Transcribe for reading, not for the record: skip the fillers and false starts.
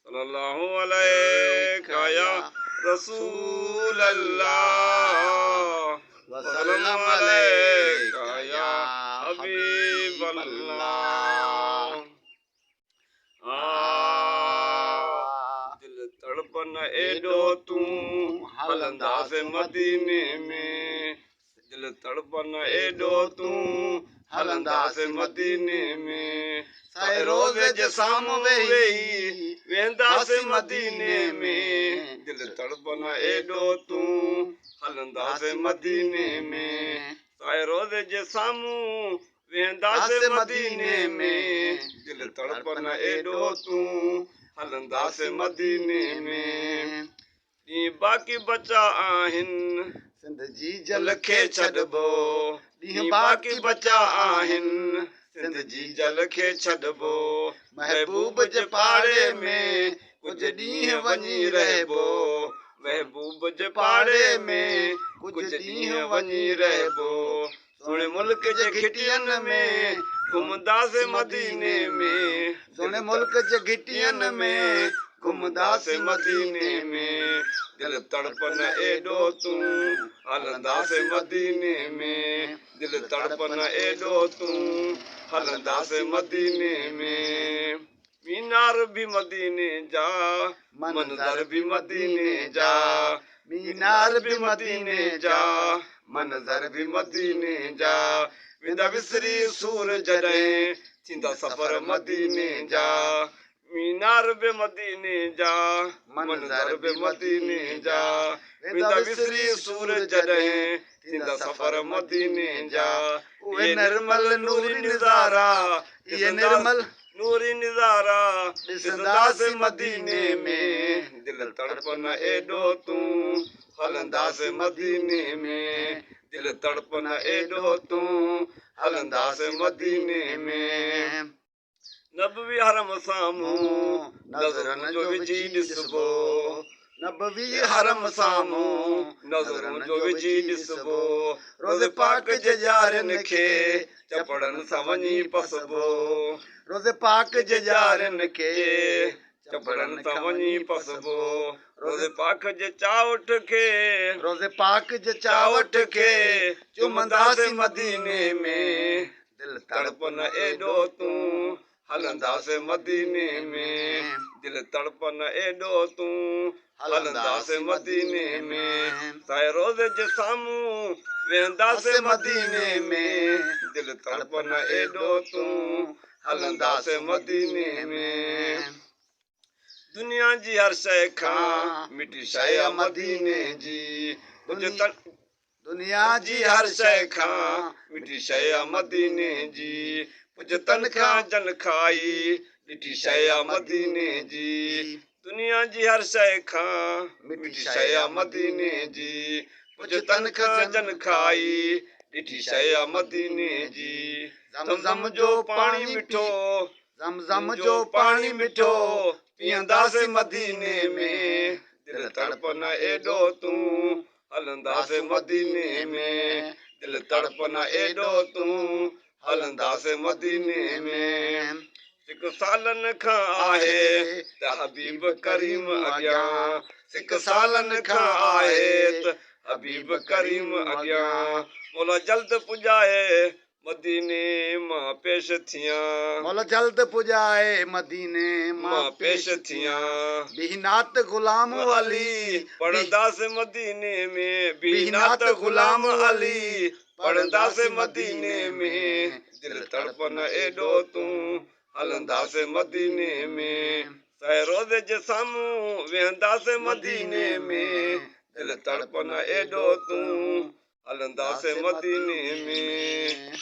सल्लल्लाहु अलैका या रसूल अल्लाह वसल्लम अलैका या हबीब अल्लाह। दिल तड़पन एडो तू हलंदासे मदीने में, दिल तड़पन एडो तू हलंदासे मदीने में, साए रोज़े जे साम्हूं वेही वेंदासे मदीने में, दिल तड़पन एडो तू हलंदासे मदीने में, साए रोज़े जे साम्हूं वेंदासे मदीने में, दिल तड़पन एडो तू हलंदासे मदीने में। ॾींहं बाक़ी बचा आहिनि सिंध जी जल खे छॾिबो, ॾींहं बाक़ी बचा आहिनि सिंध जी जल खे छॾिबो, महबूब जे पाड़े में कुझु ॾींहं वञी रहिबो, महबूब जे पाड़े में कुझु ॾींहं वञी रहिबो, सोणे मुल्क जे घिटियनि में घुमंदासे मदीने में, सोने मुल्क जे घिटियनि में घुमंदासे मदीने में, दिल तड़पन एडो तू हलंदासे मदीने में, दिल तड़पन एडो तू हलंदासे मदीने में। मीनार भी मदीने जा, मंज़र भी मदीने जा, मीनार भी मदीने जा, मंज़र भी मदीने जा, वेंदा विसरी सूर जॾहिं थींदा सफ़र मदीने जा, मीनार बि मदीने जा, मंज़र बि मदीने जा, वेंदा विसरी सूर जॾहिं थींदा सफ़र मदीने जा, उहे निर्मल नूरी निज़ारा, ये निर्मल नूरी निज़ारा ॾिसंदासे मदीने में, दिल तड़पन एडो तू हलंदासे मदीने में, दिल तड़पन एडो तू हलंदासे मदीने में। नबवी हरम साम्हूं नज़रनि जो विझी ॾिसबो, नबवी हरम साम्हूं नज़रनि जो विझी ॾिसबो, रोज़े पाक जे यारनि खे चपड़नि सां वञी पसबो, रोज़े पाक जे यारनि खे चपड़नि सां वञी पसबो, रोज़े पाक जे चावट खे, रोज़े पाक जे चावट खे चुमंदासे मदीने में, दिल तड़पन एडो तू हलंदासे मदीने में, दिल तड़पन एडो तू हलंदासे मदीने में, साए रोज़े जे साम्हूं वेंदासे मदीने में, दिल तड़पन एडो तू हलंदासे मदीने में। दुनिया जी हर शइ खां मिठी शइ मदीने जी, दुनिया जी हर शइ खां मिठी शइ मदीने जी, कुझु तन खां जन खाई ॾिठी शइ मदीने जी, दुनिया जी हर शइ खां मिठी शइ मदीने जी, कुझु तन खां जन खाई ॾिठी शइ मदीने जी, ज़मज़म जो पाणी मिठो, ज़मज़म जो पाणी मिठो पीअंदासे मदीने में, दिल तड़पन एडो तू हलंदासे मदीने में, दिल तड़पन एडो तू हलंदासे मदीने में। सिक सालनि खां आहे त हबीब करीम अॻियां, सिक सालनि खां आहे त हबीब करीम अॻियां, मौला जल्द पुॼाए मदीने मां पेश थियां, मौला जल्द पुॼाए मदीने मां पेश थियां, बीनात गुलाम अली पढ़ंदासे मदीने में, बीनात गुलाम अली पढ़ंदासे मदीने में, दिल तड़पन एडो तू हलंदासे मदीने में, साए रोज़े जे साम्हूं वेंदासे मदीने में, दिल तड़पन एडो तू हलंदासे मदीने में।